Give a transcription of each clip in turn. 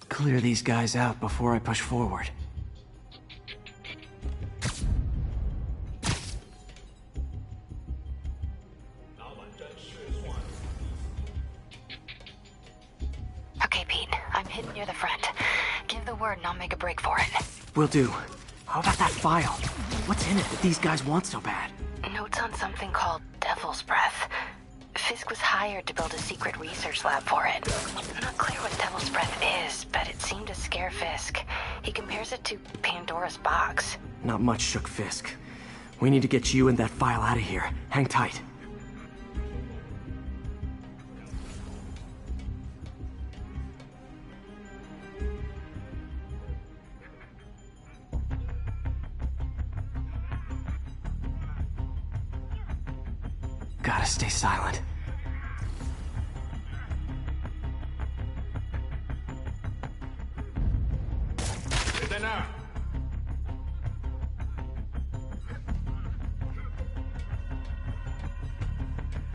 Should clear these guys out before I push forward. Okay, Pete. I'm hidden near the front. Give the word and I'll make a break for it. Will do. How about that file? What's in it that these guys want so bad? Notes on something called Devil's Breath. Fisk was hired to build a secret research lab for it. Not clear what Devil's Breath is, but it seemed to scare Fisk. He compares it to Pandora's box. Not much shook Fisk. We need to get you and that file out of here. Hang tight. Gotta stay silent.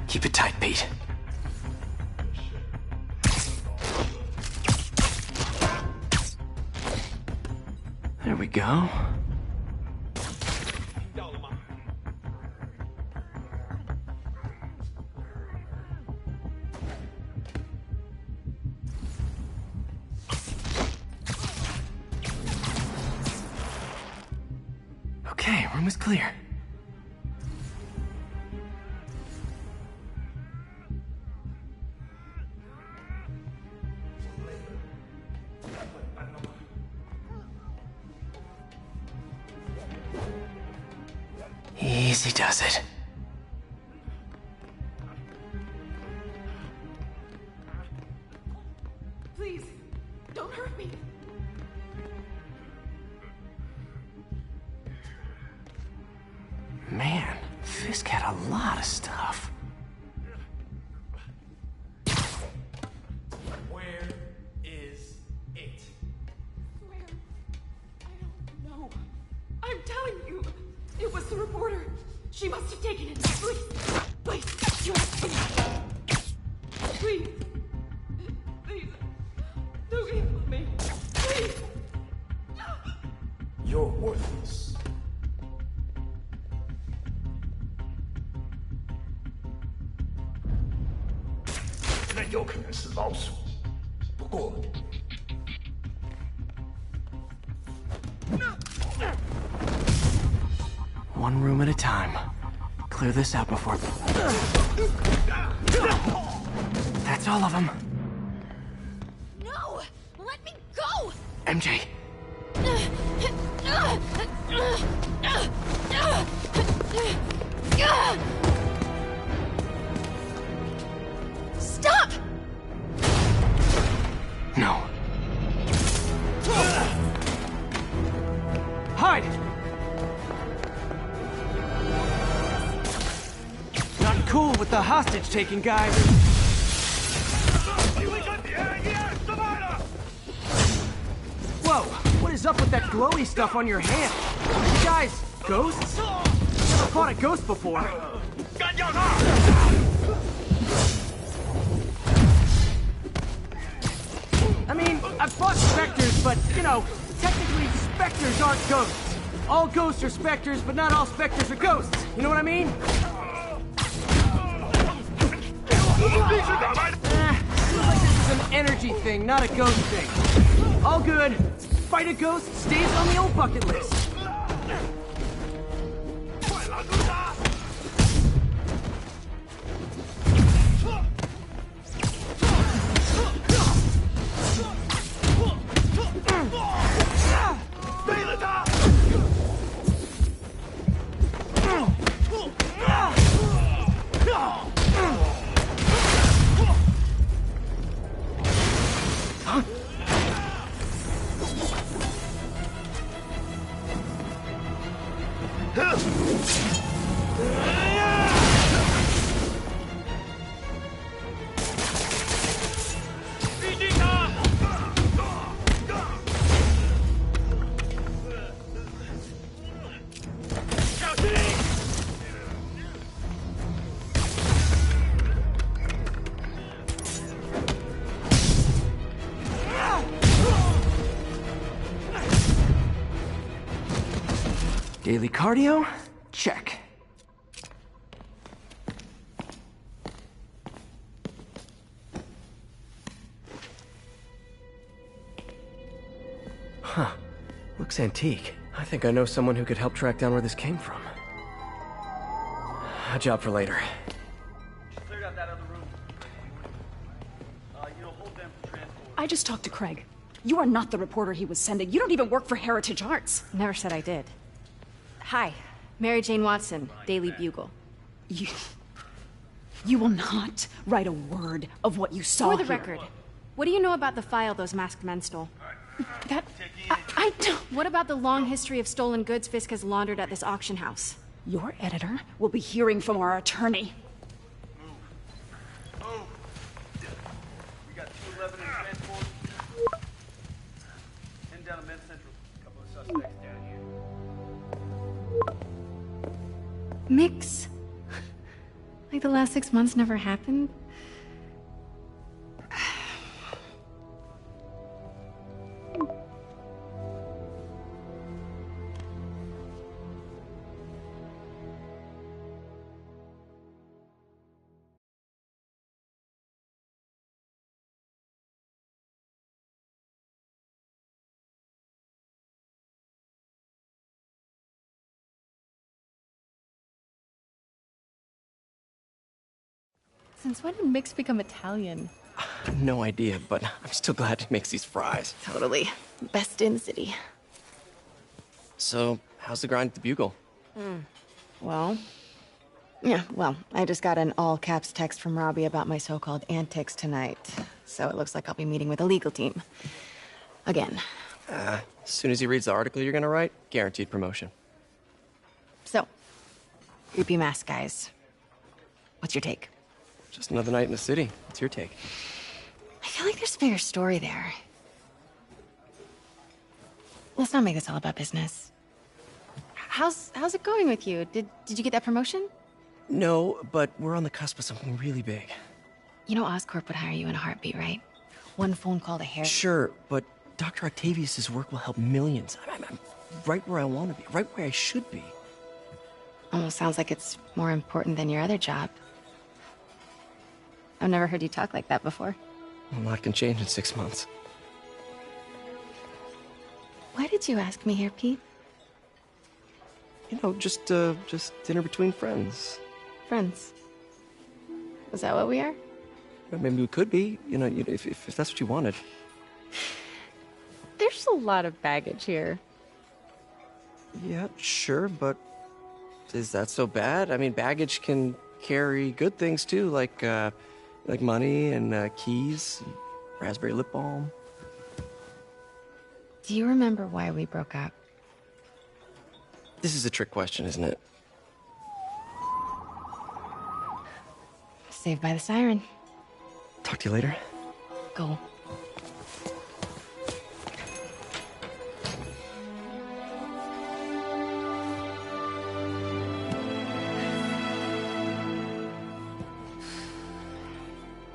Keep it tight, Pete. There we go. Okay, room is clear. Easy does it. Please, don't hurt me. Man, Fisk had a lot of stuff. Where is it? Where? I don't know. I'm telling you, it was the reporter. She must have taken it. Please, please, you have to me. Please, please, don't kill me. Please. You're worthless. 那有可能是老鼠，不过 One room at a time. Clear this out before... That's all of them. No! Let me go! MJ. Stop! No. Hide! Not cool with the hostage-taking guy. Whoa, what is up with that glowy stuff on your hand? You guys, ghosts? Never fought a ghost before. I mean, I've fought specters, but, you know, technically specters aren't ghosts. All ghosts are specters, but not all specters are ghosts. You know what I mean? Feels like this is an energy thing, not a ghost thing. All good. Fight a ghost stays on the old bucket list. Daily cardio? Check. Huh. Looks antique. I think I know someone who could help track down where this came from. A job for later. Cleared out that other room. Hold them for transport. I just talked to Craig. You are not the reporter he was sending. You don't even work for Heritage Arts. Never said I did. Hi, Mary Jane Watson, Daily Bugle. You will not write a word of what you saw For the here. record, what do you know about the file those masked men stole? I don't... What about the long history of stolen goods Fisk has laundered at this auction house? Your editor will be hearing from our attorney. Move. We got 211 in transport. Heading down to Med Central. A couple of suspects down here. Mix? Like the last 6 months never happened? Since when did Mix become Italian? No idea, but I'm still glad he makes these fries. Totally. Best in the city. So, how's the grind at the Bugle? Well, I just got an all-caps text from Robbie about my so-called antics tonight. So it looks like I'll be meeting with a legal team. Again. As soon as he reads the article you're gonna write, guaranteed promotion. So, creepy mask guys. What's your take? Just another night in the city. What's your take? I feel like there's a bigger story there. Let's not make this all about business. How's it going with you? Did you get that promotion? No, but we're on the cusp of something really big. You know Oscorp would hire you in a heartbeat, right? One phone call to Harry. Sure, but Dr. Octavius's work will help millions. I'm right where I want to be, right where I should be. Almost sounds like it's more important than your other job. I've never heard you talk like that before. A lot can change in 6 months. Why did you ask me here, Pete? You know, just dinner between friends. Friends. Is that what we are? Maybe we could be, if that's what you wanted. There's a lot of baggage here. Yeah, sure, but is that so bad? I mean, baggage can carry good things too, like money and keys, and raspberry lip balm. Do you remember why we broke up? This is a trick question, isn't it? Saved by the siren. Talk to you later. Go.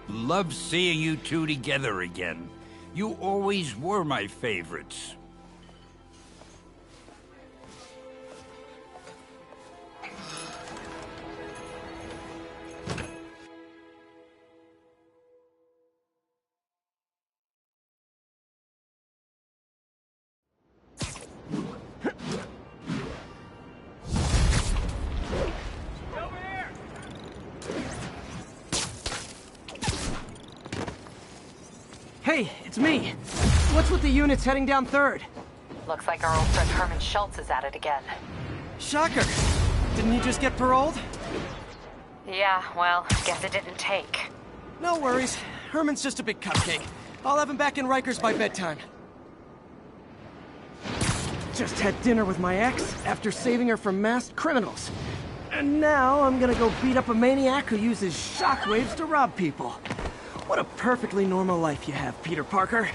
Love seeing you two together again. You always were my favorites. Hey, it's me. What's with the units heading down 3rd? Looks like our old friend Herman Schultz is at it again. Shocker. Didn't he just get paroled? Yeah, well, guess it didn't take. No worries. Herman's just a big cupcake. I'll have him back in Rikers by bedtime. Just had dinner with my ex after saving her from masked criminals. And now I'm gonna go beat up a maniac who uses shockwaves to rob people. What a perfectly normal life you have, Peter Parker.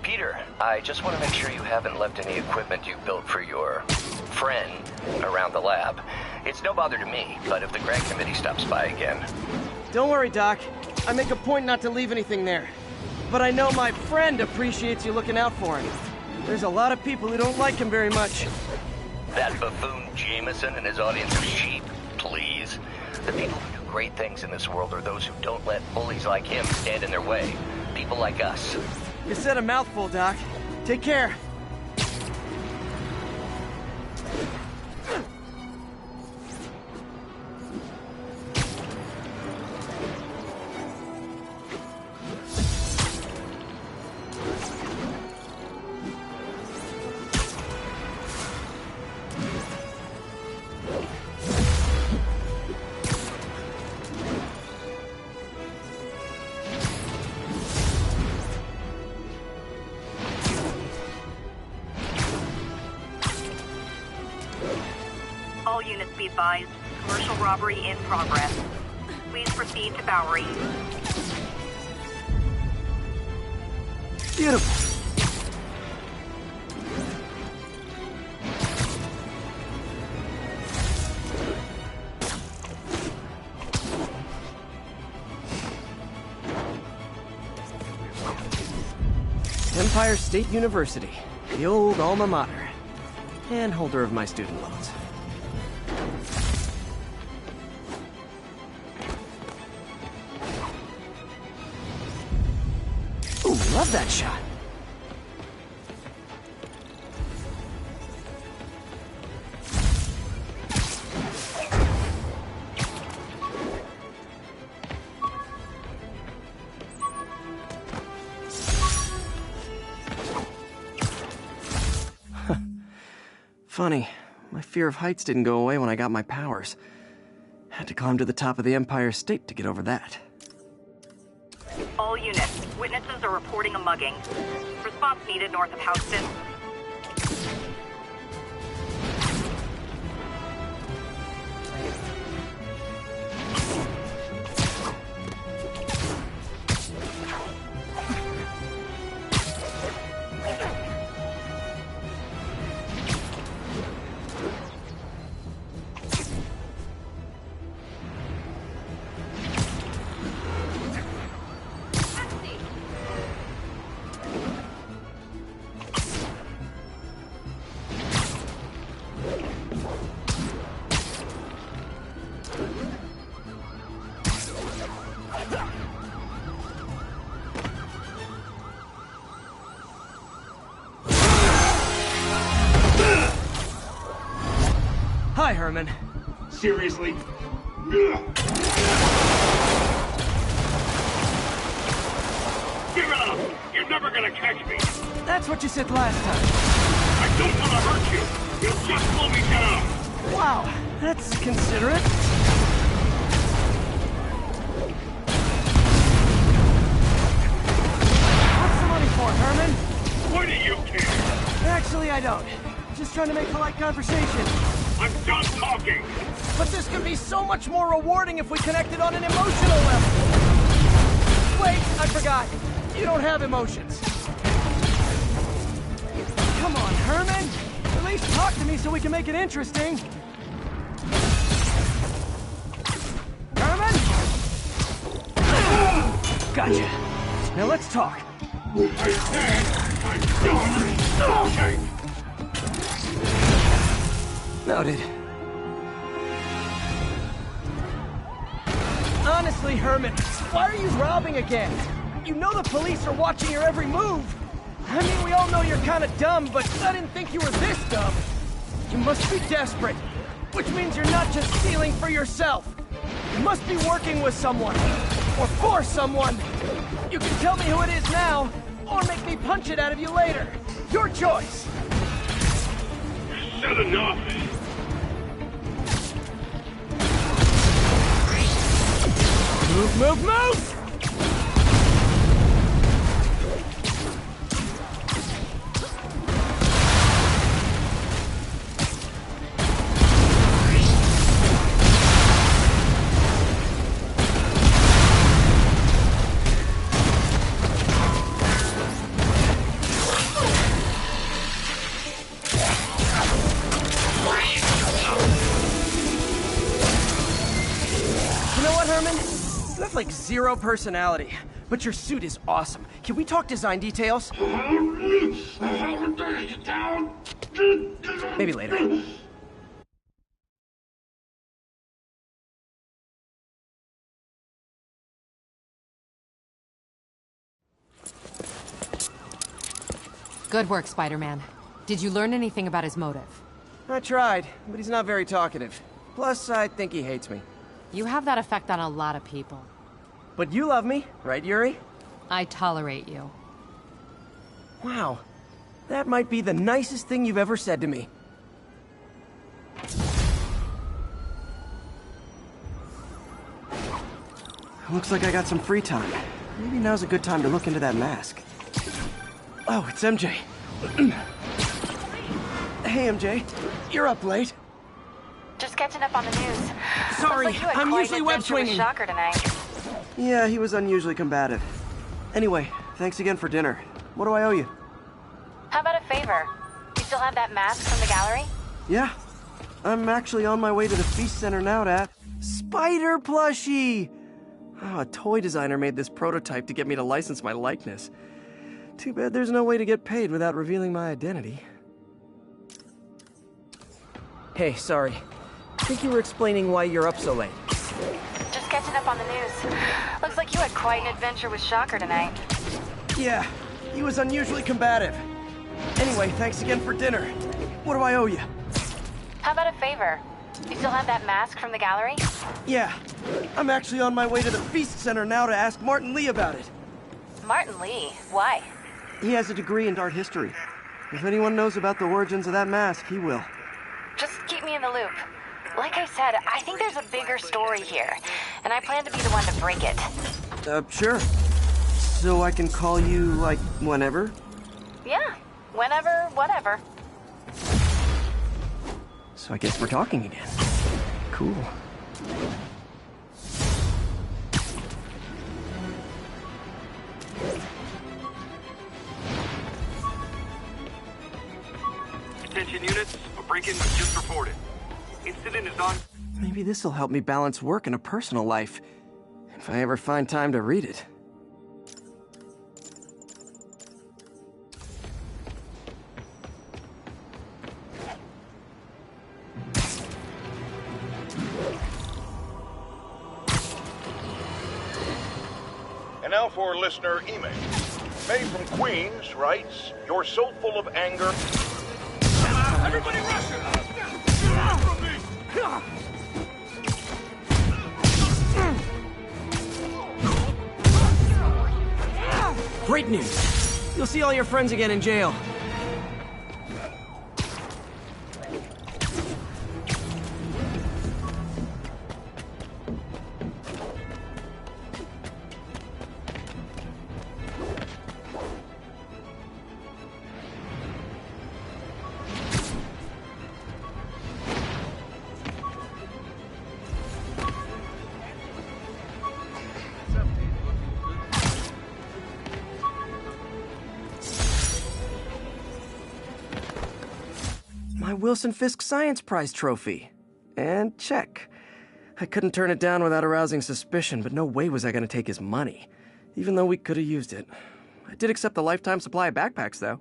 Peter, I just want to make sure you haven't left any equipment you built for your friend around the lab. It's no bother to me, but if the grant committee stops by again... Don't worry, Doc. I make a point not to leave anything there. But I know my friend appreciates you looking out for him. There's a lot of people who don't like him very much. That buffoon Jameson and his audience of sheep, please. The people who do great things in this world are those who don't let bullies like him stand in their way. People like us. You said a mouthful, Doc. Take care. All units be advised. Commercial robbery in progress. Please proceed to Bowery. Beautiful. Empire State University, the old alma mater, and holder of my student loans. Ooh, love that shot. Funny, my fear of heights didn't go away when I got my powers. Had to climb to the top of the Empire State to get over that. All units. Witnesses are reporting a mugging. Response needed north of Houston. Hi, Herman. Seriously? Give it up! You're never gonna catch me! That's what you said last time. I don't want to hurt you! You'll just slow me down! Wow, that's considerate. What's the money for, Herman? Why do you care? Actually, I don't. Just trying to make polite conversation. I'm done talking! But this could be so much more rewarding if we connected on an emotional level. Wait, I forgot. You don't have emotions. Come on, Herman. At least talk to me so we can make it interesting. Herman? Gotcha. Now let's talk. I said I'm done talking! Noted. Honestly, Herman, why are you robbing again? You know the police are watching your every move. I mean, we all know you're kind of dumb, but I didn't think you were this dumb. You must be desperate, which means you're not just stealing for yourself. You must be working with someone, or for someone. You can tell me who it is now, or make me punch it out of you later. Your choice. Said enough! Move, move, move! know what, Herman? You have like zero personality, but your suit is awesome. Can we talk design details? Maybe later. Good work, Spider-Man. Did you learn anything about his motive? I tried, but he's not very talkative. Plus, I think he hates me. You have that effect on a lot of people. But you love me, right, Yuri? I tolerate you. Wow. That might be the nicest thing you've ever said to me. Looks like I got some free time. Maybe now's a good time to look into that mask. Oh, it's MJ. Hey, MJ. You're up late. Just catching up on the news. Sorry, Looks like you had I'm quite usually an web adventure with swinging. Shocker tonight. Yeah, he was unusually combative. Anyway, thanks again for dinner. What do I owe you? How about a favor? You still have that mask from the gallery? Yeah. I'm actually on my way to the Feast Center now to... Spider plushie! Oh, a toy designer made this prototype to get me to license my likeness. Too bad there's no way to get paid without revealing my identity. Hey, sorry. I think you were explaining why you're up so late. Just catching up on the news. Looks like you had quite an adventure with Shocker tonight. Yeah, he was unusually combative. Anyway, thanks again for dinner. What do I owe you? How about a favor? You still have that mask from the gallery? Yeah, I'm actually on my way to the Feast Center now to ask Martin Lee about it. Martin Lee? Why? He has a degree in art history. If anyone knows about the origins of that mask, he will. Just keep me in the loop. Like I said, I think there's a bigger story here, and I plan to be the one to break it. Sure. So I can call you, like, whenever? Yeah, whenever, whatever. So I guess we're talking again. Cool. Attention units, a break-in was just reported. Incident is on... Maybe this'll help me balance work and a personal life. If I ever find time to read it. And now for listener email. May from Queens writes, "You're so full of anger." Everybody rush it! Great news! You'll see all your friends again in jail. My Wilson Fisk Science Prize trophy. And check. I couldn't turn it down without arousing suspicion, but no way was I going to take his money, even though we could have used it. I did accept a lifetime supply of backpacks, though.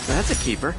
That's a keeper.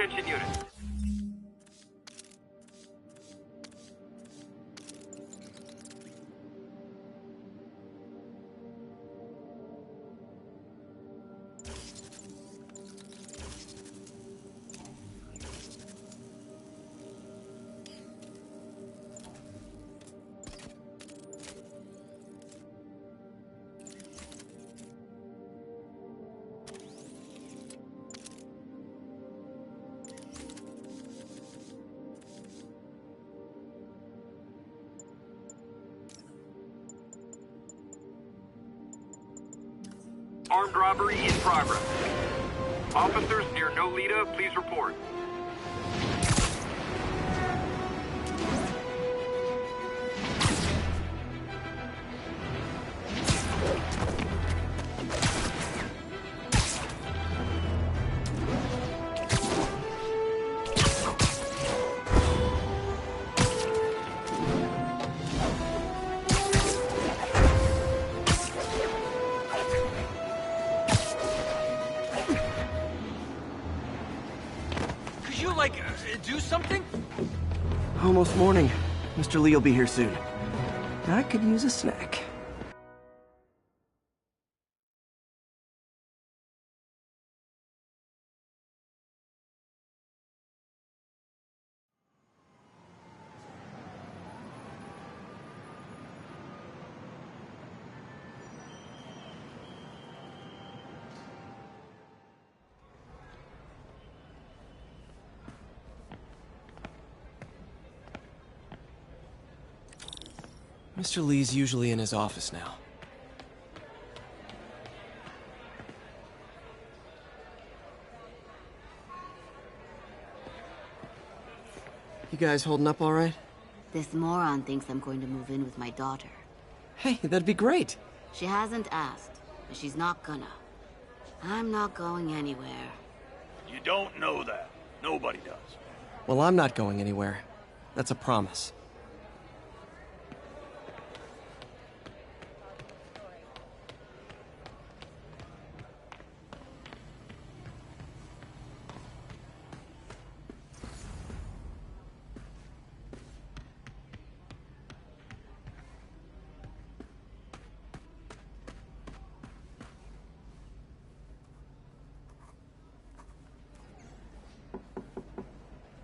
attention units. Armed robbery in progress. Officers near Nolita, please report. Do something? Almost morning. Mr. Lee will be here soon. I could use a snack. Mr. Lee's usually in his office now. You guys holding up all right? This moron thinks I'm going to move in with my daughter. Hey, that'd be great. She hasn't asked, and she's not gonna. I'm not going anywhere. You don't know that. Nobody does. Well, I'm not going anywhere. That's a promise.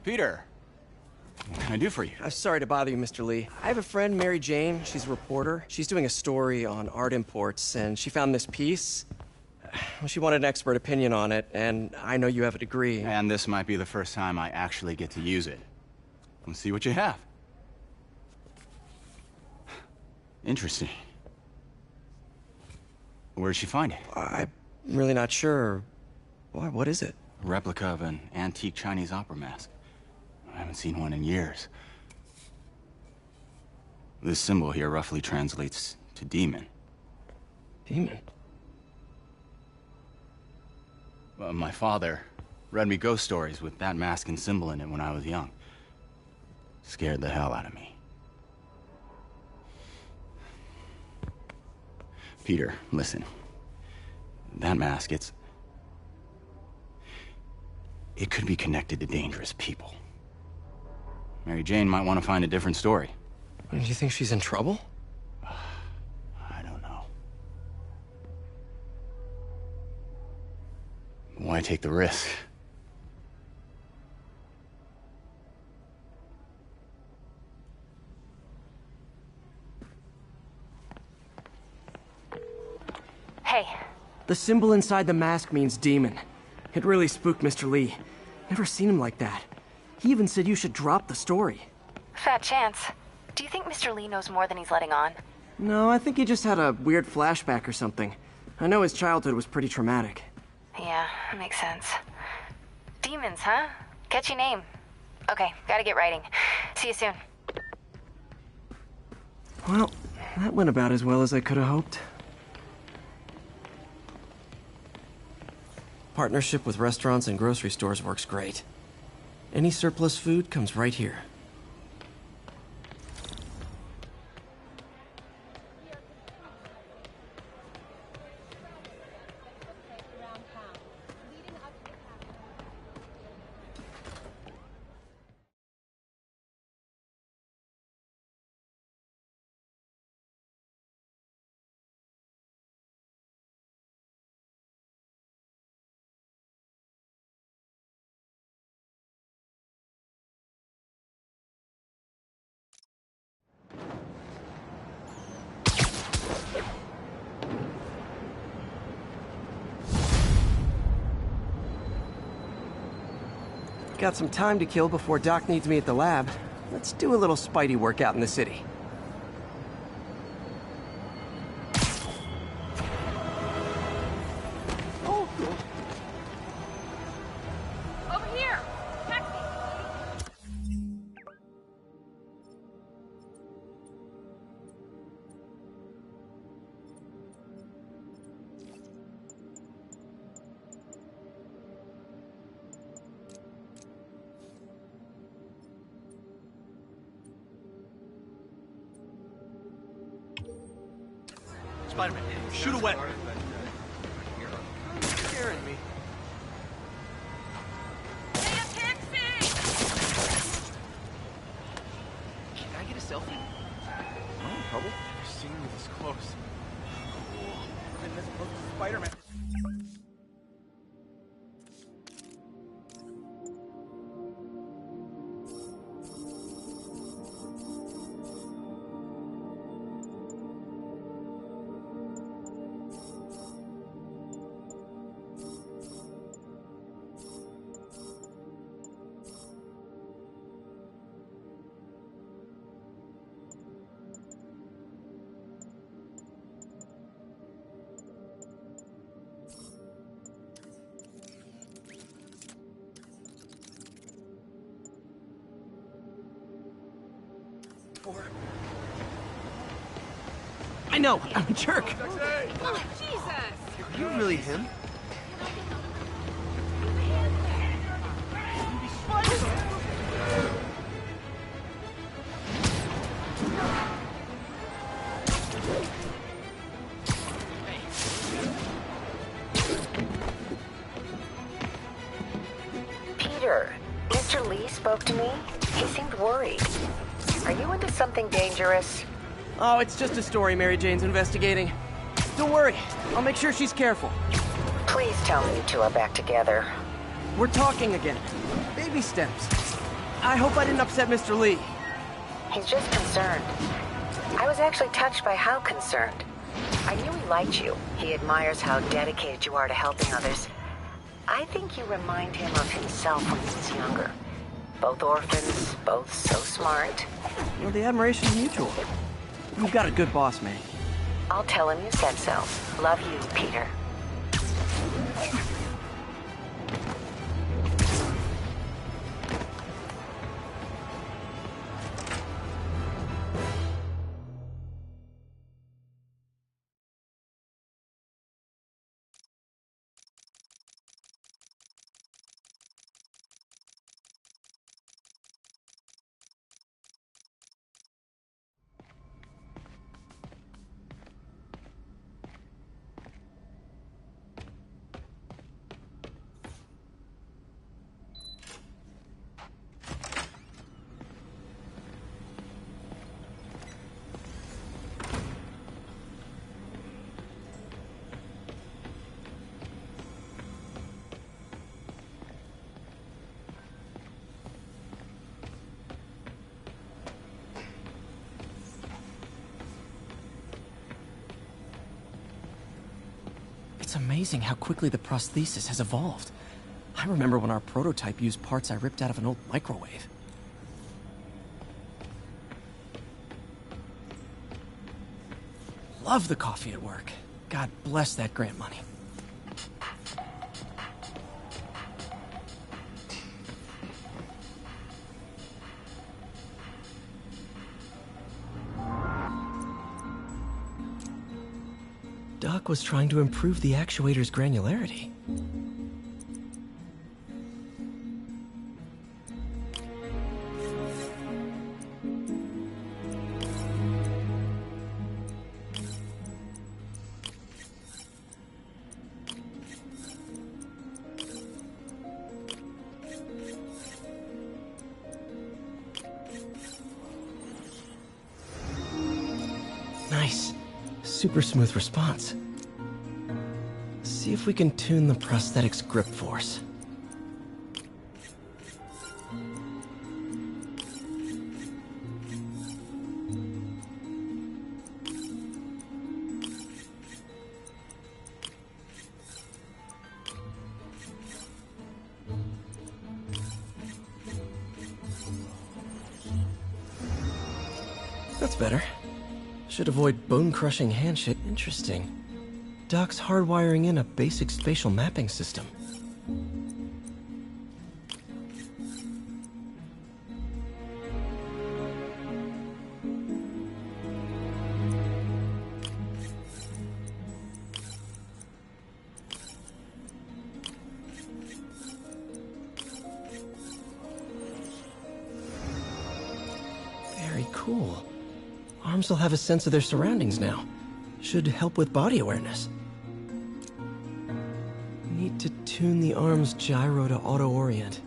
Peter, what can I do for you? Sorry to bother you, Mr. Lee. I have a friend, Mary Jane. She's a reporter. She's doing a story on art imports, and she found this piece. Well, she wanted an expert opinion on it, and I know you have a degree. And this might be the first time I actually get to use it. Let's see what you have. Interesting. Where did she find it? I'm really not sure. Why, what is it? A replica of an antique Chinese opera mask. I haven't seen one in years. This symbol here roughly translates to demon. Demon? My father read me ghost stories with that mask and symbol in it when I was young. Scared the hell out of me. Peter, listen. That mask, it could be connected to dangerous people. Mary Jane might want to find a different story. Do you think she's in trouble? I don't know. Why take the risk? Hey. The symbol inside the mask means demon. It really spooked Mr. Lee. Never seen him like that. He even said you should drop the story. Fat chance. Do you think Mr. Lee knows more than he's letting on? No, I think he just had a weird flashback or something. I know his childhood was pretty traumatic. Yeah, that makes sense. Demons, huh? Catchy name. Okay, gotta get writing. See you soon. Well, that went about as well as I could have hoped. Partnership with restaurants and grocery stores works great. Any surplus food comes right here. Got some time to kill before Doc needs me at the lab. Let's do a little Spidey workout in the city. Over here! Taxi! Spider-Man, shoot a weapon. You're scaring me. Hey, a taxi! Can I get a selfie? No trouble. Never seen you this close. Cool. Goodness, look at Spider-Man. I know, I'm a jerk. Oh, Jesus! Are you really him? Peter, Mr. Lee spoke to me. He seemed worried. Are you into something dangerous? Oh, it's just a story Mary Jane's investigating. Don't worry, I'll make sure she's careful. Please tell me you two are back together. We're talking again. Baby steps. I hope I didn't upset Mr. Lee. He's just concerned. I was actually touched by how concerned. I knew he liked you. He admires how dedicated you are to helping others. I think you remind him of himself when he was younger. Both orphans, both so smart. Well, the admiration's mutual. You've got a good boss, man. I'll tell him you said so. Love you, Peter. It's amazing how quickly the prosthesis has evolved. I remember when our prototype used parts I ripped out of an old microwave. Love the coffee at work. God bless that grant money. Doc was trying to improve the actuator's granularity. Nice. Super smooth response. See if we can tune the prosthetic's grip force. That's better. Should avoid bone-crushing handshake. Interesting. Doc's hardwiring in a basic spatial mapping system. Very cool. Arms will have a sense of their surroundings now. Should help with body awareness. Need to tune the arm's gyro to auto-orient.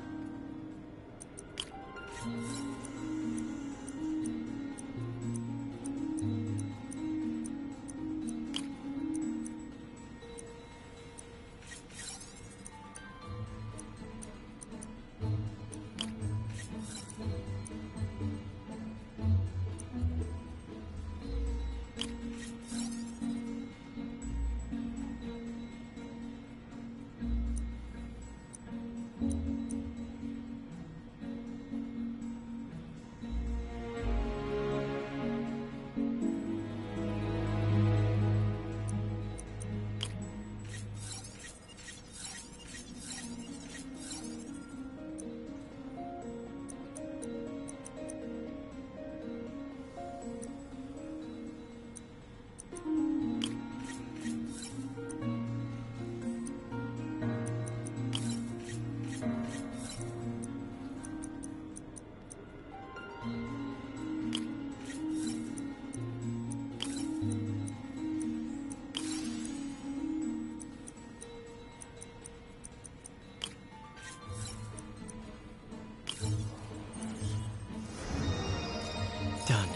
Done.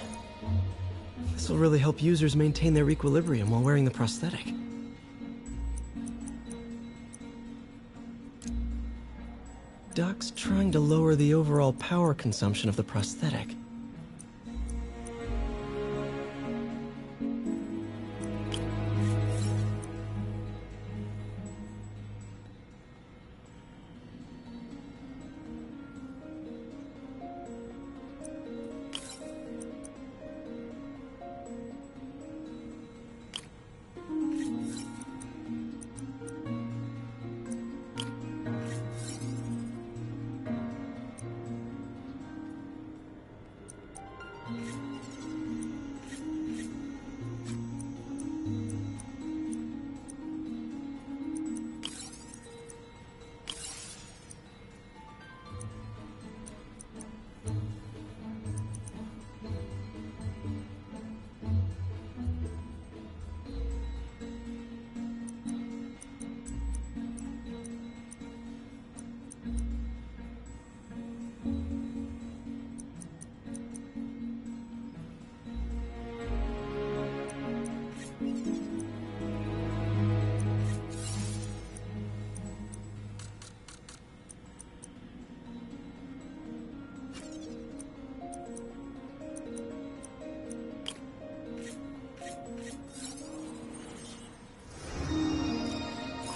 This will really help users maintain their equilibrium while wearing the prosthetic. Doc's trying to lower the overall power consumption of the prosthetic.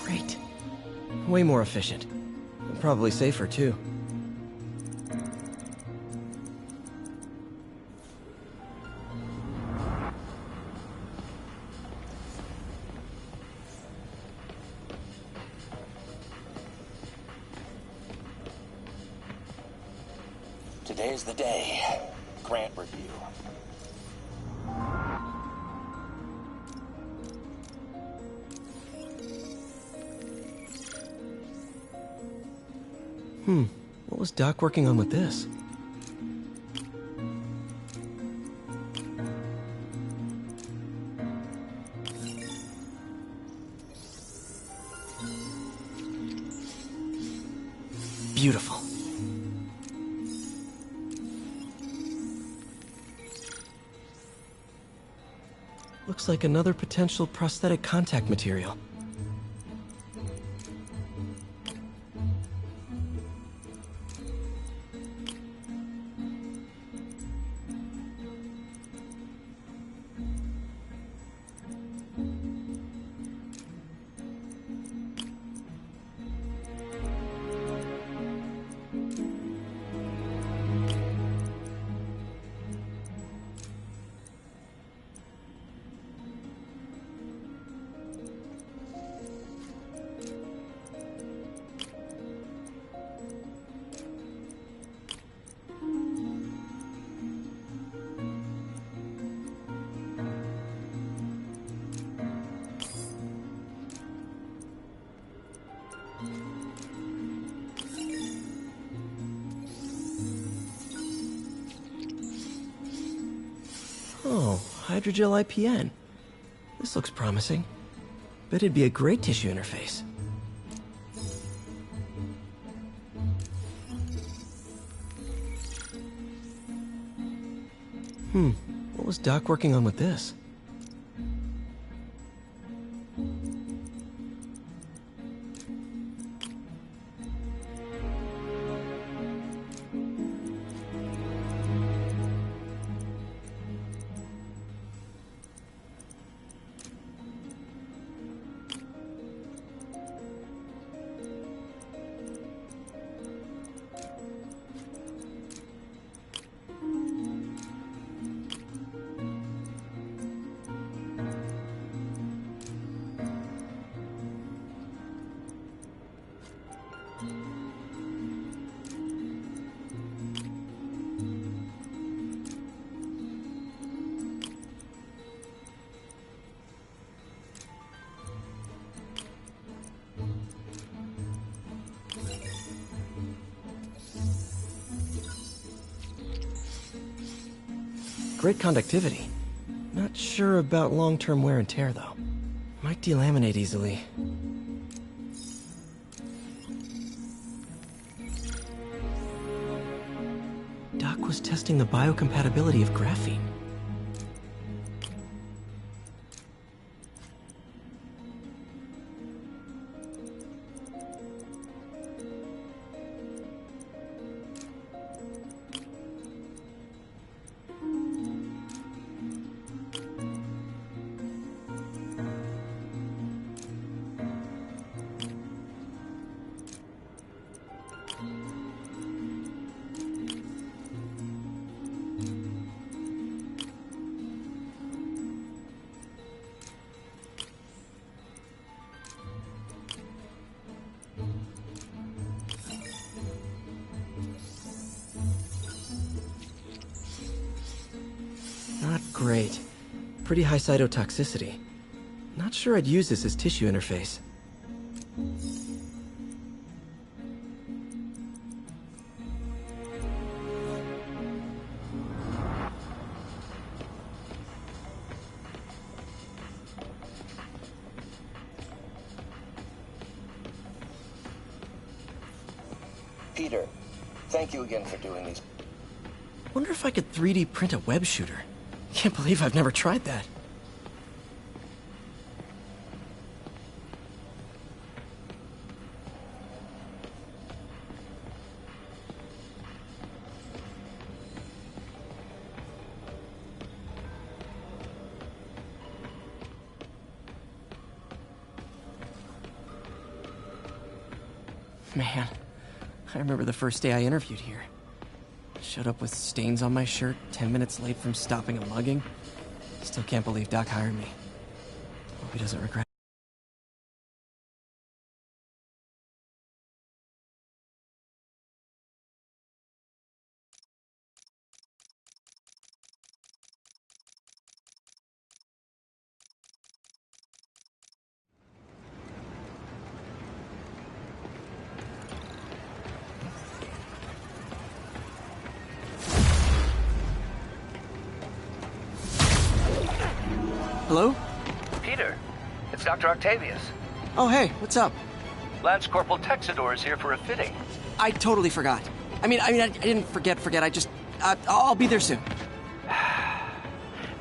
Great. Way more efficient. And probably safer, too. Today's the day. Grant review. What was Doc working on with this? Beautiful. Looks like another potential prosthetic contact material. Oh, hydrogel IPN. This looks promising. Bet it'd be a great tissue interface. What was Doc working on with this? Great conductivity. Not sure about long-term wear and tear, though. Might delaminate easily. Doc was testing the biocompatibility of graphene. Not great. Pretty high cytotoxicity. Not sure I'd use this as tissue interface. Peter, thank you again for doing these. Wonder if I could 3D print a web shooter. Can't believe I've never tried that. Man, I remember the first day I interviewed here. Showed up with stains on my shirt, 10 minutes late from stopping a mugging. Still can't believe Doc hired me. Hope he doesn't regret. Hello? Peter, it's Dr. Octavius. Oh, hey, what's up? Lance Corporal Texador is here for a fitting. I totally forgot. I didn't forget. I just, I'll be there soon.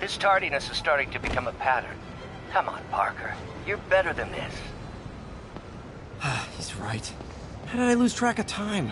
This tardiness is starting to become a pattern. Come on, Parker. You're better than this. He's right. How did I lose track of time?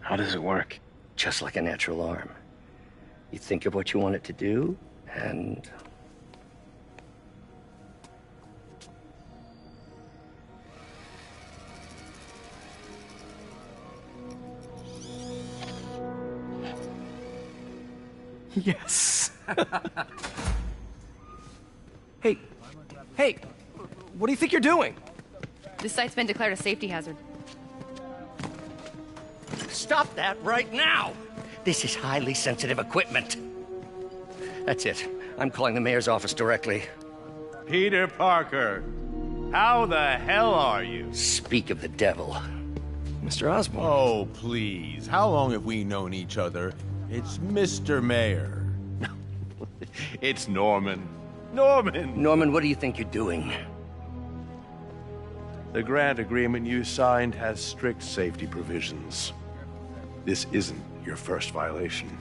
How does it work? Just like a natural arm. You think of what you want it to do, and Yes. Hey, hey, what do you think you're doing? This site's been declared a safety hazard. Stop that right now! This is highly sensitive equipment. That's it. I'm calling the mayor's office directly. Peter Parker, how the hell are you? Speak of the devil. Mr. Osborn. Oh, please. How long have we known each other? It's Mr. Mayor. It's Norman. Norman! Norman, what do you think you're doing? The grant agreement you signed has strict safety provisions. This isn't your first violation.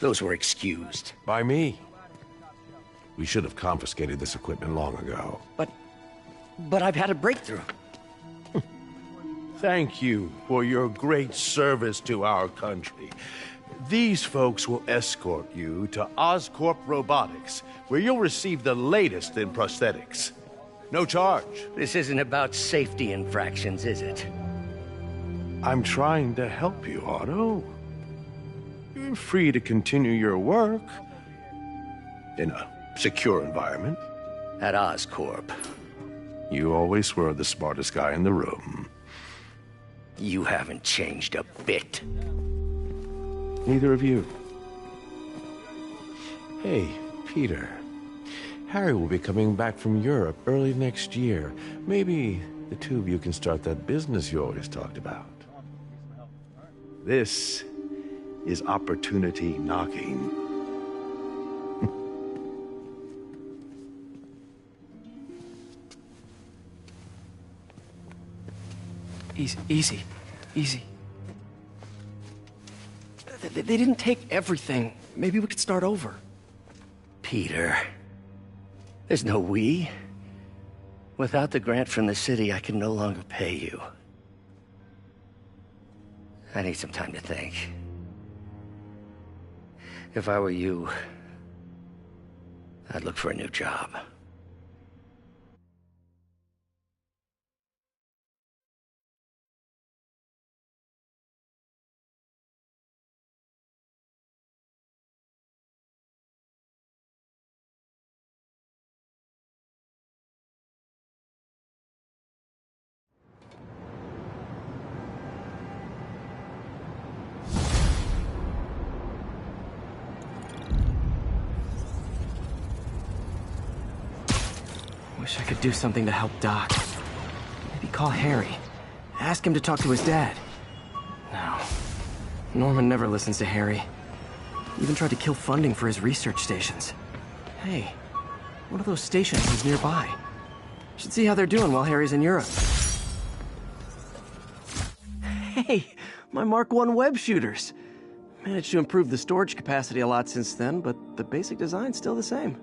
Those were excused. By me. We should have confiscated this equipment long ago. But I've had a breakthrough. Thank you for your great service to our country. These folks will escort you to Oscorp Robotics, where you'll receive the latest in prosthetics. No charge. This isn't about safety infractions, is it? I'm trying to help you, Otto. You're free to continue your work in a secure environment. At Oscorp. You always were the smartest guy in the room. You haven't changed a bit. Neither of you. Hey, Peter. Harry will be coming back from Europe early next year. Maybe the two of you can start that business you always talked about. This is opportunity knocking. Easy. They didn't take everything. Maybe we could start over. Peter, there's no we. Without the grant from the city, I can no longer pay you. I need some time to think. If I were you, I'd look for a new job. Wish I could do something to help Doc. Maybe call Harry. Ask him to talk to his dad. No. Norman never listens to Harry. Even tried to kill funding for his research stations. Hey, one of those stations is nearby. Should see how they're doing while Harry's in Europe. Hey, my Mark I web shooters. Managed to improve the storage capacity a lot since then, but the basic design's still the same.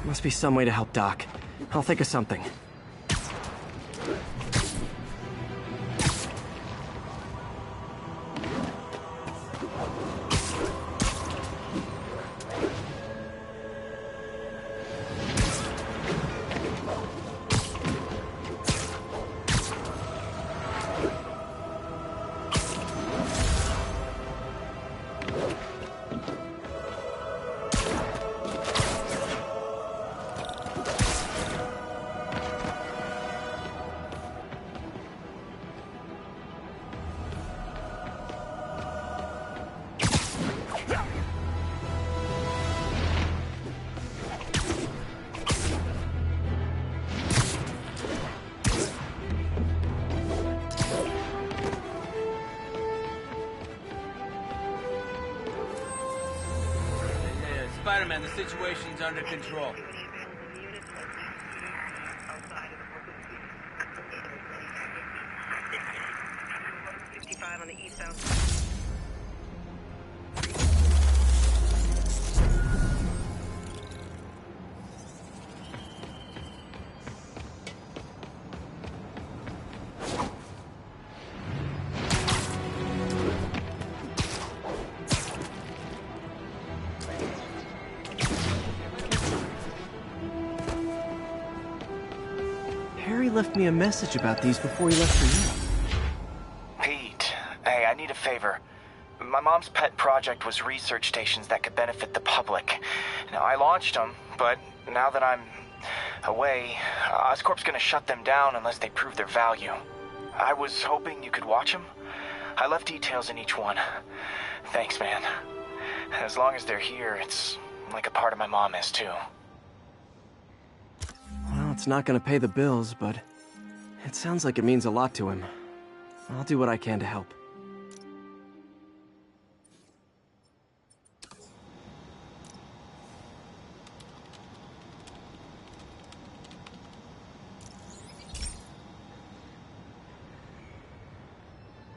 Must be some way to help Doc. I'll think of something. Spider-Man, the situation's under control. On the eastbound. left me a message about these before he left for you. Pete, hey, I need a favor. My mom's pet project was research stations that could benefit the public. Now, I launched them, but now that I'm away, Oscorp's gonna shut them down unless they prove their value. I was hoping you could watch them. I left details in each one. Thanks, man. As long as they're here, it's like a part of my mom is, too. Well, it's not gonna pay the bills, but it sounds like it means a lot to him. I'll do what I can to help.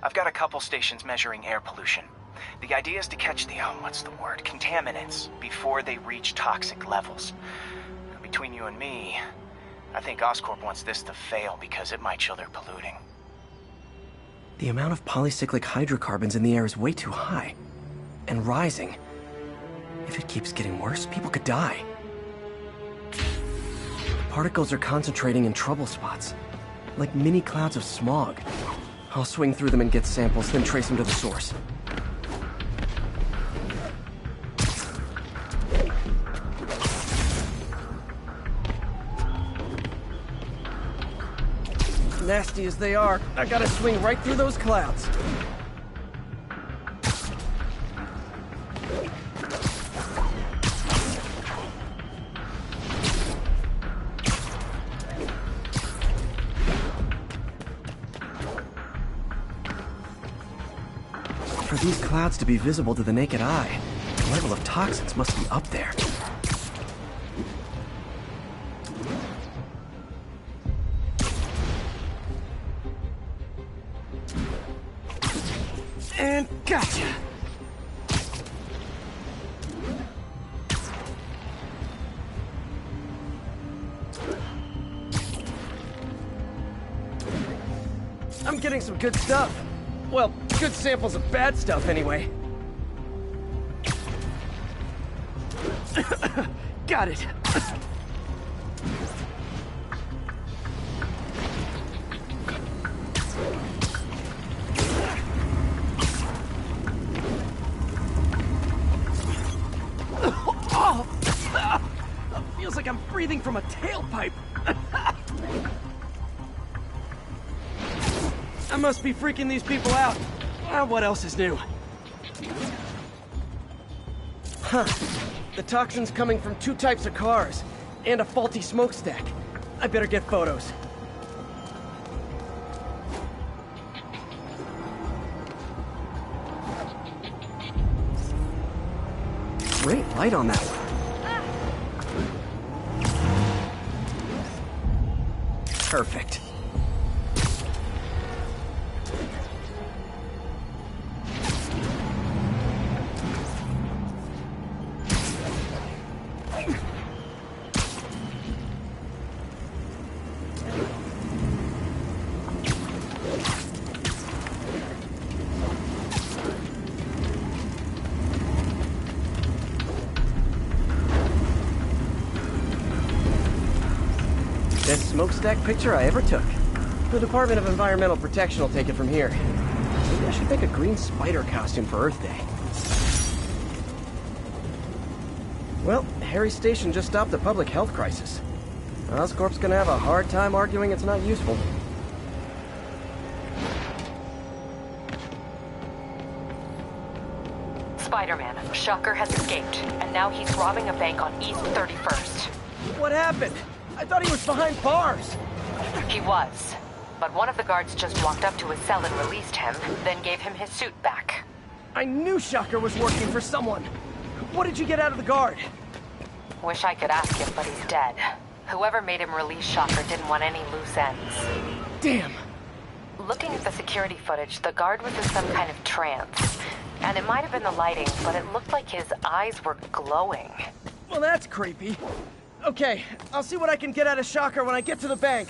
I've got a couple stations measuring air pollution. The idea is to catch the, contaminants before they reach toxic levels. Between you and me, I think Oscorp wants this to fail because it might show they're polluting. The amount of polycyclic hydrocarbons in the air is way too high. And rising. If it keeps getting worse, people could die. The particles are concentrating in trouble spots, like mini clouds of smog. I'll swing through them and get samples, then trace them to the source. Nasty as they are, I gotta swing right through those clouds. For these clouds to be visible to the naked eye, the level of toxins must be up there. And gotcha! I'm getting some good stuff. Well, good samples of bad stuff, anyway. Got it. Feels like I'm breathing from a tailpipe. I must be freaking these people out. What else is new? Huh. The toxin's coming from 2 types of cars, and a faulty smokestack. I better get photos. Great light on that one. Perfect. Best smokestack picture I ever took. The Department of Environmental Protection will take it from here. Maybe I should make a green spider costume for Earth Day. Well, Harry's station just stopped a public health crisis. Oscorp's gonna have a hard time arguing it's not useful. Spider-Man, Shocker has escaped, and now he's robbing a bank on East 31st. What happened? I thought he was behind bars. He was, but one of the guards just walked up to his cell and released him, then gave him his suit back. I knew Shocker was working for someone. What did you get out of the guard? Wish I could ask him, but he's dead. Whoever made him release Shocker didn't want any loose ends. Damn. Looking at the security footage, the guard was in some kind of trance. And it might have been the lighting, but it looked like his eyes were glowing. Well, that's creepy. Okay, I'll see what I can get out of Shocker when I get to the bank.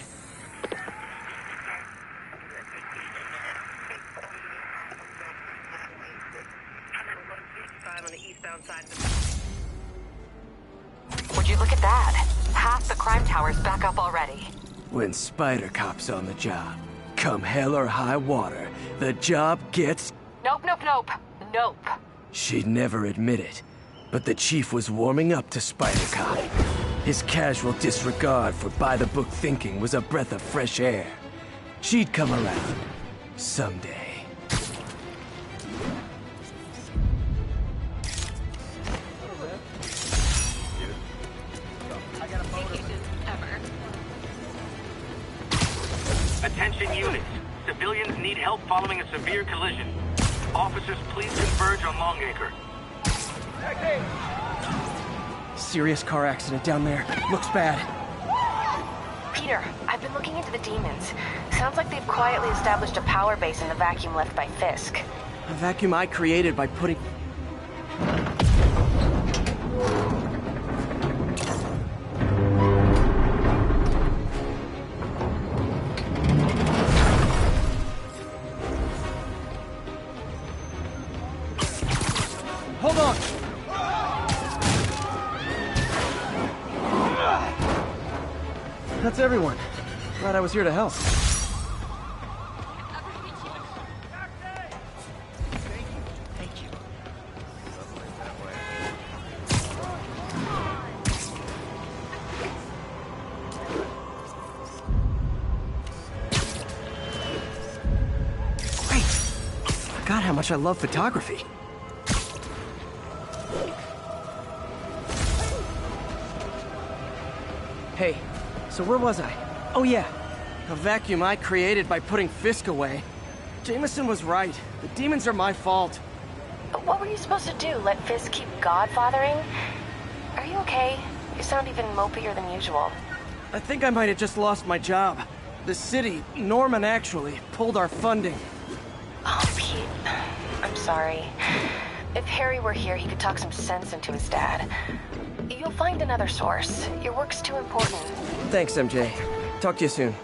Would you look at that? Half the crime tower's back up already. When Spider Cop's on the job, come hell or high water, the job gets... Nope, nope, nope. Nope. She'd never admit it, but the chief was warming up to Spider Cop. His casual disregard for by-the-book thinking was a breath of fresh air. She'd come around. Someday. Attention units. Civilians need help following a severe collision. Officers, please converge on Longacre. Serious car accident down there. Looks bad. Peter, I've been looking into the demons. Sounds like they've quietly established a power base in the vacuum left by Fisk. A vacuum I created by putting... Hold on! That's everyone. Glad I was here to help. Great! Forgot how much I love photography. Hey, so where was I? Oh yeah, a vacuum I created by putting Fisk away. Jameson was right. The demons are my fault. What were you supposed to do? Let Fisk keep godfathering? Are you okay? You sound even mopier than usual. I think I might have just lost my job. The city, Norman actually, pulled our funding. Oh, Pete. I'm sorry. If Harry were here, he could talk some sense into his dad. You'll find another source. Your work's too important. Thanks, MJ. Talk to you soon.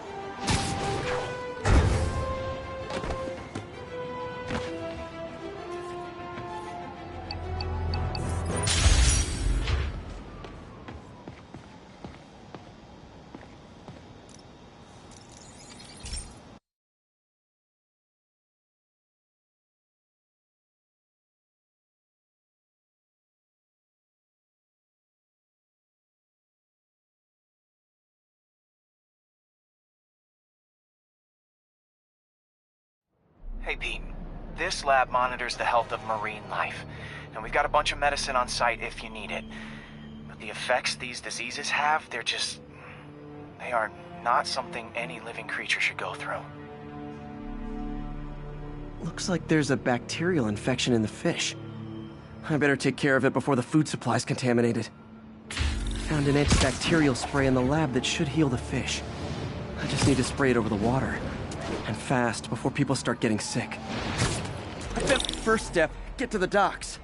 Hey, Pete. This lab monitors the health of marine life, and we've got a bunch of medicine on site if you need it. But the effects these diseases have, they are not something any living creature should go through. Looks like there's a bacterial infection in the fish. I better take care of it before the food supply's contaminated. Found an antibacterial spray in the lab that should heal the fish. I just need to spray it over the water. And fast, before people start getting sick. I bet first step, get to the docks.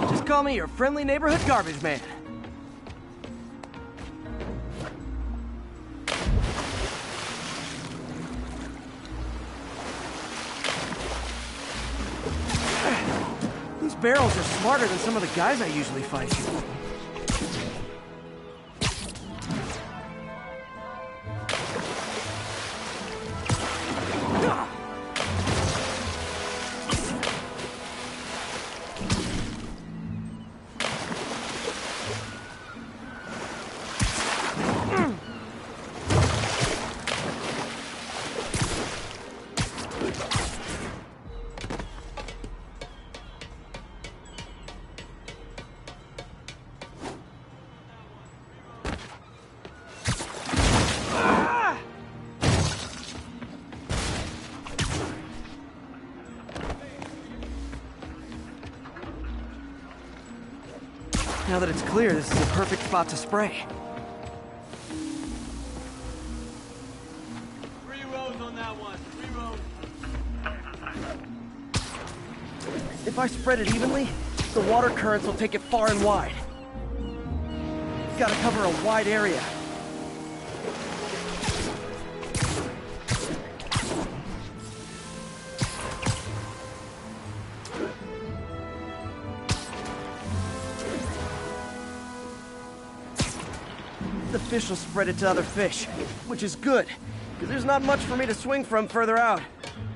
Just call me your friendly neighborhood garbage man. These barrels are smarter than some of the guys I usually fight. Now that it's clear, this is a perfect spot to spray. 3 rows on that one. 3 rows. If I spread it evenly, The water currents will take it far and wide. Gotta cover a wide area. The fish will spread it to other fish, which is good, because there's not much for me to swing from further out.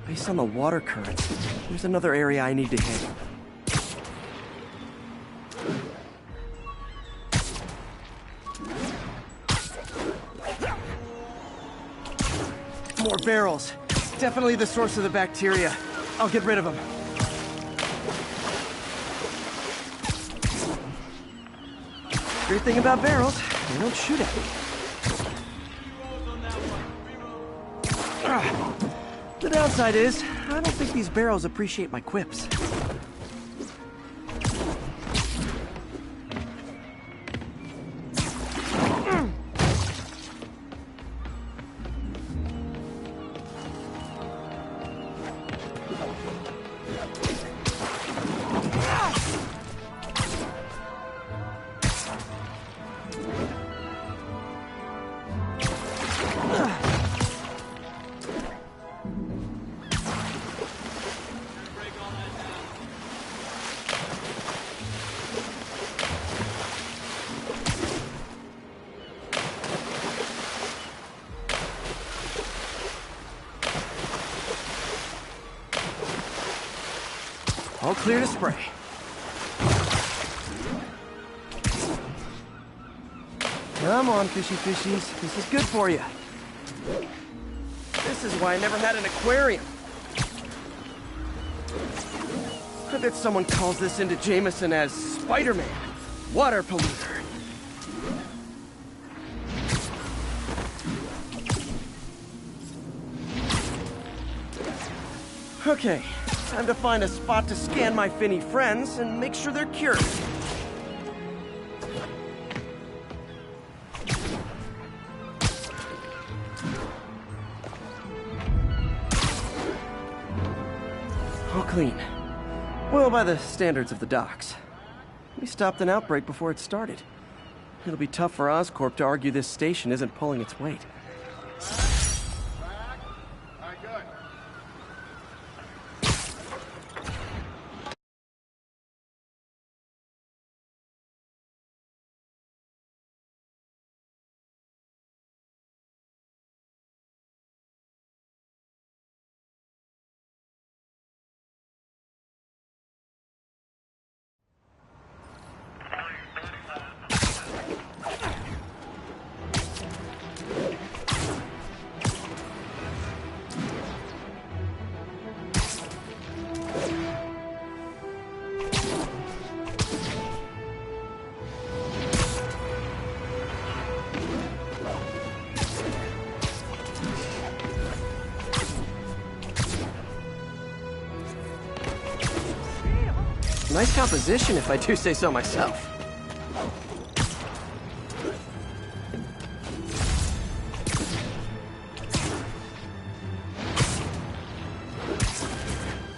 Based on the water currents, there's another area I need to hit. More barrels. Definitely the source of the bacteria. I'll get rid of them. Great thing about barrels, they don't shoot at me. The downside is, I don't think these barrels appreciate my quips. All clear to spray. Come on, fishy fishies. This is good for you. This is why I never had an aquarium. I bet someone calls this into Jameson as Spiderman, water polluter. Okay. Time to find a spot to scan my finny friends and make sure they're cured. All clean. Well, by the standards of the docks. We stopped an outbreak before it started. It'll be tough for Oscorp to argue this station isn't pulling its weight. Nice composition, if I do say so myself.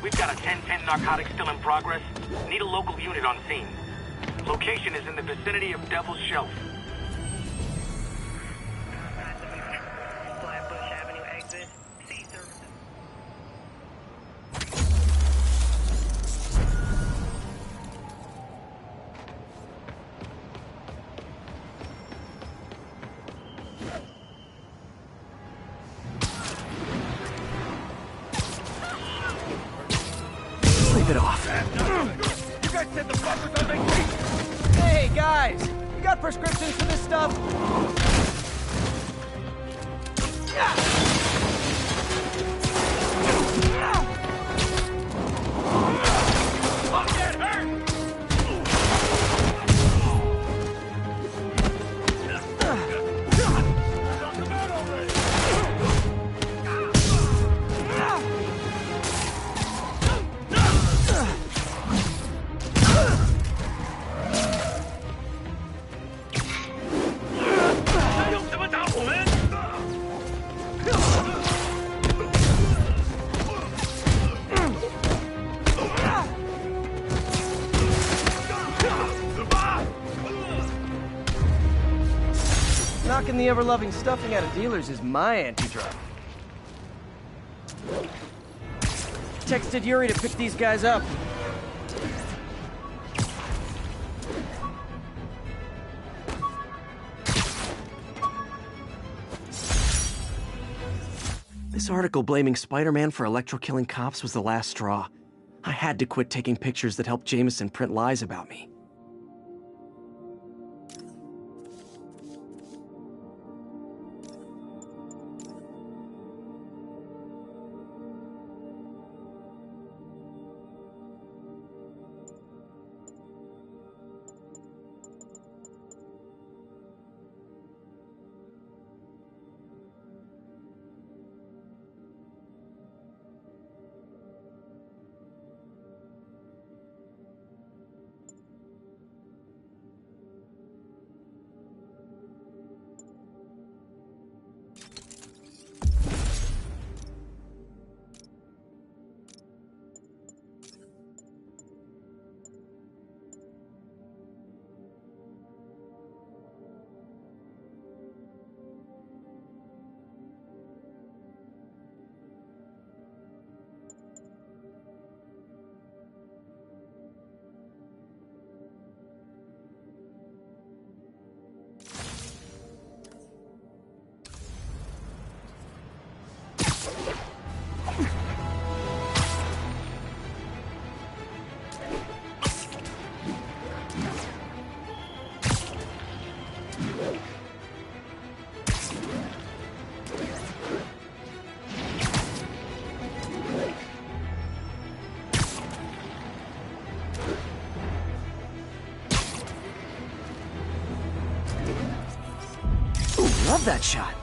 We've got a 10-10 narcotic still in progress. Need a local unit on scene. Location is in the vicinity of Devil's Shelf. Leave it off. You guys said the fuckers on vacation! Hey, guys! You got prescriptions for this stuff? Fuck that hurt! knocking the ever-loving stuffing out of dealers is my anti-drug. Texted Yuri to pick these guys up. This article blaming Spider-Man for electro-killing cops was the last straw. I had to quit taking pictures that helped Jameson print lies about me. Love that shot.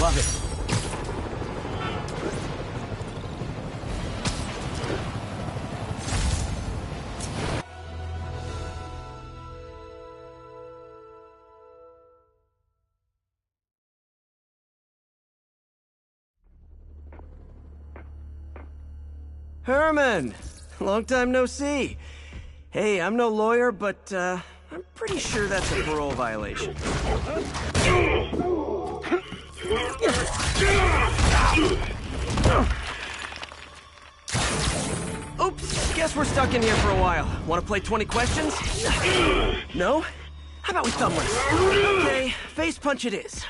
Love it. Herman! Long time no see. Hey, I'm no lawyer, but I'm pretty sure that's a parole violation. Oops, guess we're stuck in here for a while. Want to play 20 questions? No? How about we thumb wrestle? Okay, face punch it is.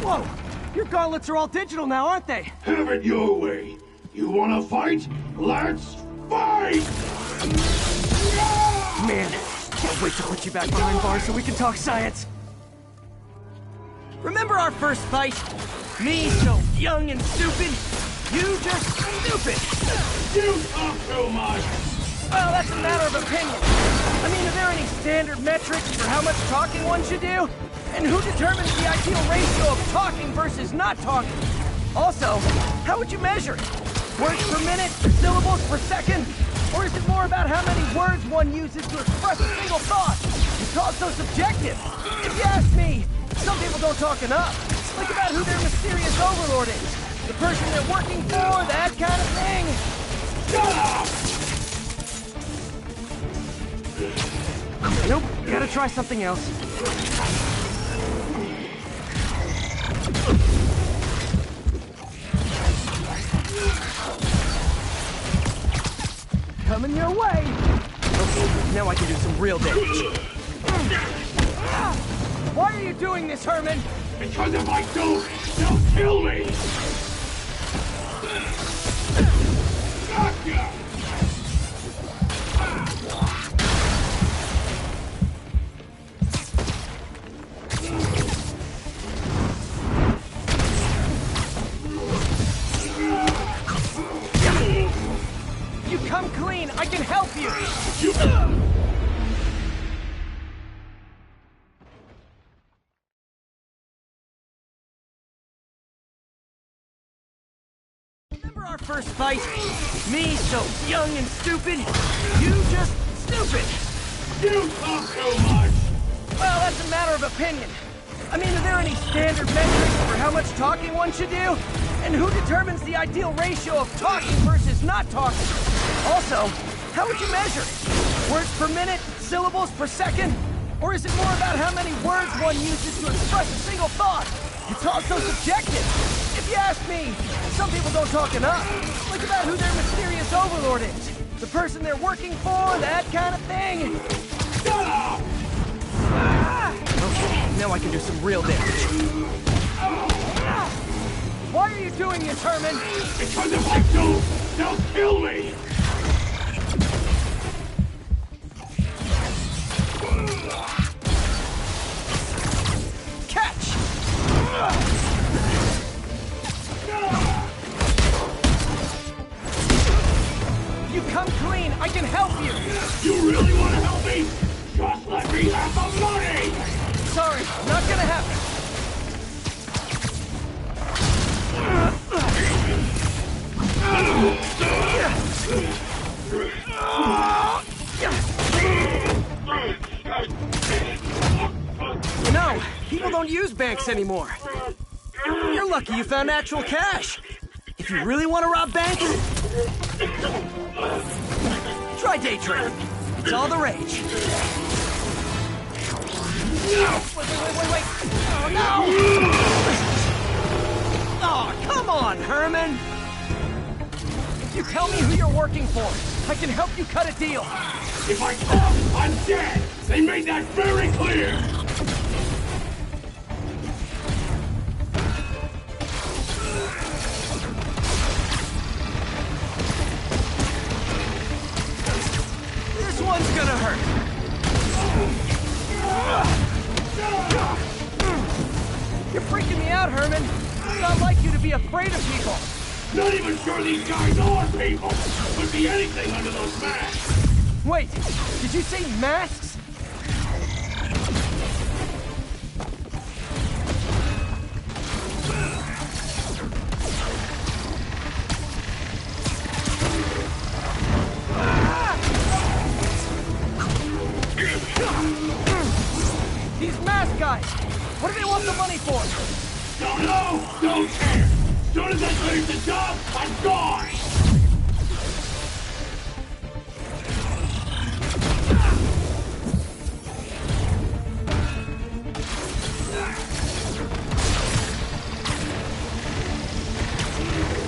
Whoa, your gauntlets are all digital now, aren't they? Have it your way. You wanna fight? Let's fight! Man, can't wait to put you back behind bars so we can talk science. Remember our first fight? Me so young and stupid, you just stupid. You talk too much. Well, that's a matter of opinion. I mean, are there any standard metrics for how much talking one should do? And who determines the ideal ratio of talking versus not talking? Also, how would you measure it? Words per minute, syllables per second? Or is it more about how many words one uses to express a single thought? It's all so subjective. If you ask me, some people don't talk enough. Think about who their mysterious overlord is. The person they're working for, that kind of thing. Shut up! Nope, gotta try something else. Coming your way! Okay, now I can do some real damage. Why are you doing this, Herman? Because if I don't, they'll kill me! Gotcha! our first fight, me so young and stupid, you just stupid. You talk too much. Well, that's a matter of opinion. I mean, are there any standard metrics for how much talking one should do? And who determines the ideal ratio of talking versus not talking? Also, how would you measure it? Words per minute? Syllables per second? Or is it more about how many words one uses to express a single thought? It's also subjective. If you ask me, some people don't talk enough. Like about who their mysterious overlord is. The person they're working for, that kind of thing. Shut up! Okay, now I can do some real damage. Why are you doing this, Herman? Because if I do, they'll kill me! Catch! You come clean, I can help you! You really want to help me? Just let me have the money! Sorry, not gonna happen. You know, people don't use banks anymore. You're lucky you found actual cash. If you really want to rob banks, try day trading. It's all the rage. Wait. Oh, no! Oh, come on, Herman! If you tell me who you're working for, I can help you cut a deal. If I talk, I'm dead! They made that very clear! This one's gonna hurt. You're freaking me out, Herman. It's not like you to be afraid of people. Not even sure these guys are people. Could be anything under those masks. Wait, did you say masks? These mask guys, what do they want the money for? Don't know, don't care. As soon as I finish the job, I'm gone.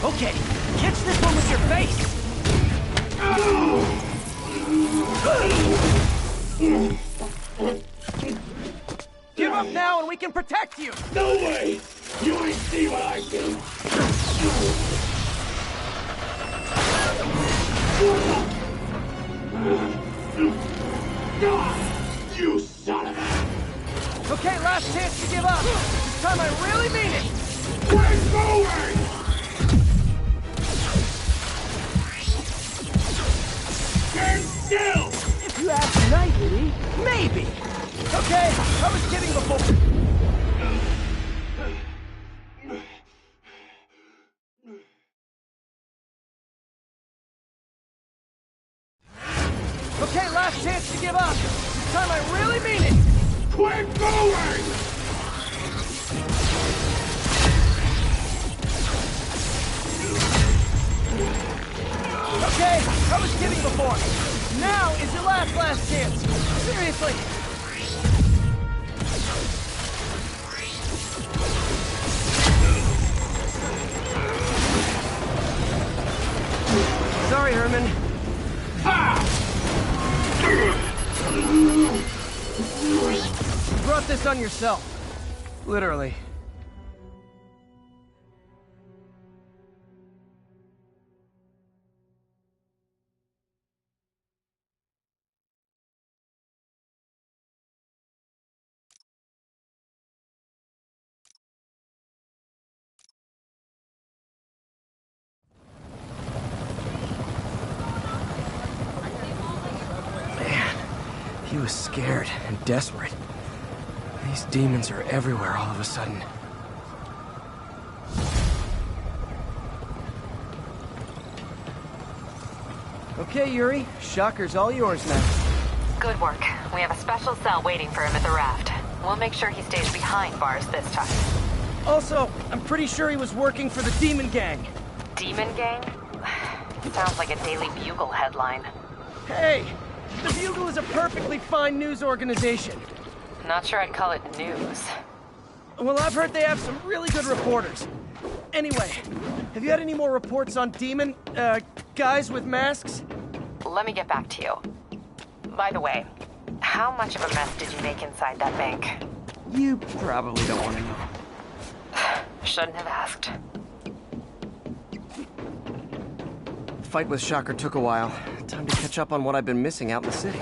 Okay, catch this one with your face. Give up now and we can protect you! No way! You ain't see what I do! You son of a... Okay, last chance to give up. This time I really mean it! We're going! Stand still! If you ask nicely, maybe. Okay, I was kidding before. Okay, last chance to give up. This time I really mean it. Quit going! Okay, I was kidding before. Now is your last chance. Seriously. Sorry, Herman. You brought this on yourself. Literally. He was scared and desperate. These demons are everywhere all of a sudden. Okay, Yuri. Shocker's all yours now. Good work. We have a special cell waiting for him at the raft. We'll make sure he stays behind bars this time. Also, I'm pretty sure he was working for the Demon Gang. Demon Gang? Sounds like a Daily Bugle headline. Hey! The Bugle is a perfectly fine news organization. Not sure I'd call it news. Well, I've heard they have some really good reporters. Anyway, have you had any more reports on demon, guys with masks? Let me get back to you. By the way, how much of a mess did you make inside that bank? You probably don't want to know. Shouldn't have asked. The fight with Shocker took a while. Time to catch up on what I've been missing out in the city.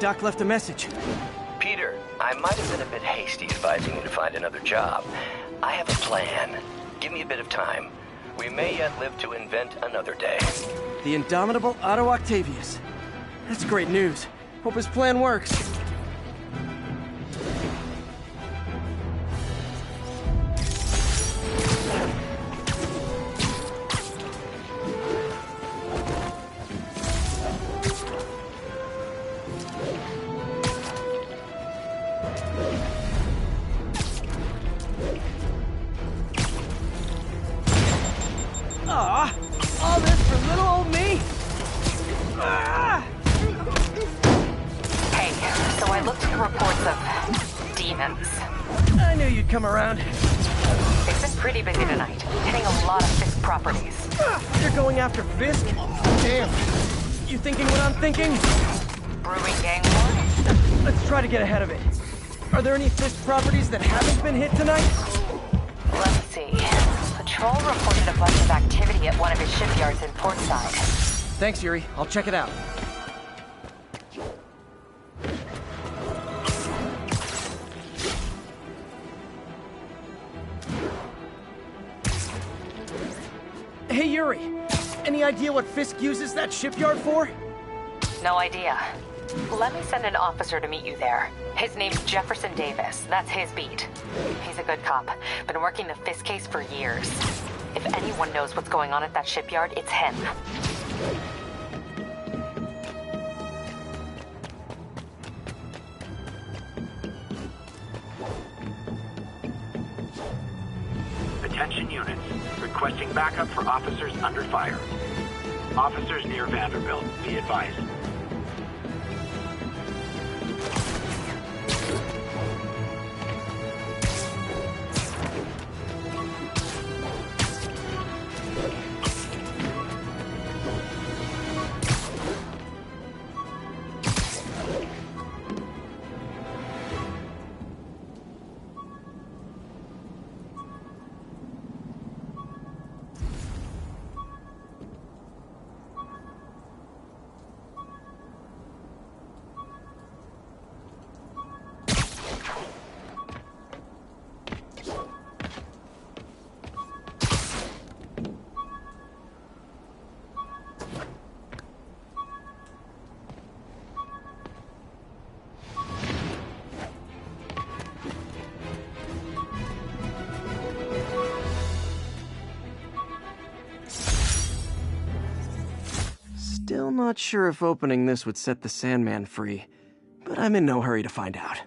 Doc left a message. Peter, I might have been a bit hasty advising you to find another job. I have a plan. Give me a bit of time. We may yet live to invent another day. The indomitable Otto Octavius. That's great news. Hope his plan works. Aw, all this for little old me? Ah! Hey, so I looked at reports of demons. I knew you'd come around. They've been pretty busy tonight, hitting a lot of Fisk properties. They're going after Fisk? Damn. You thinking what I'm thinking? Brewing gang war? Let's try to get ahead of it. Are there any Fisk properties that haven't been hit tonight? Let's see. Patrol reported a bunch of activity at one of his shipyards in Portside. Thanks, Yuri. I'll check it out. Hey, Yuri. Any idea what Fisk uses that shipyard for? No idea. Let me send an officer to meet you there. His name's Jefferson Davis. That's his beat. He's a good cop. Been working the Fisk case for years. If anyone knows what's going on at that shipyard, it's him. Attention units. Requesting backup for officers under fire. Officers near Vanderbilt, be advised. Still not sure if opening this would set the Sandman free, but I'm in no hurry to find out.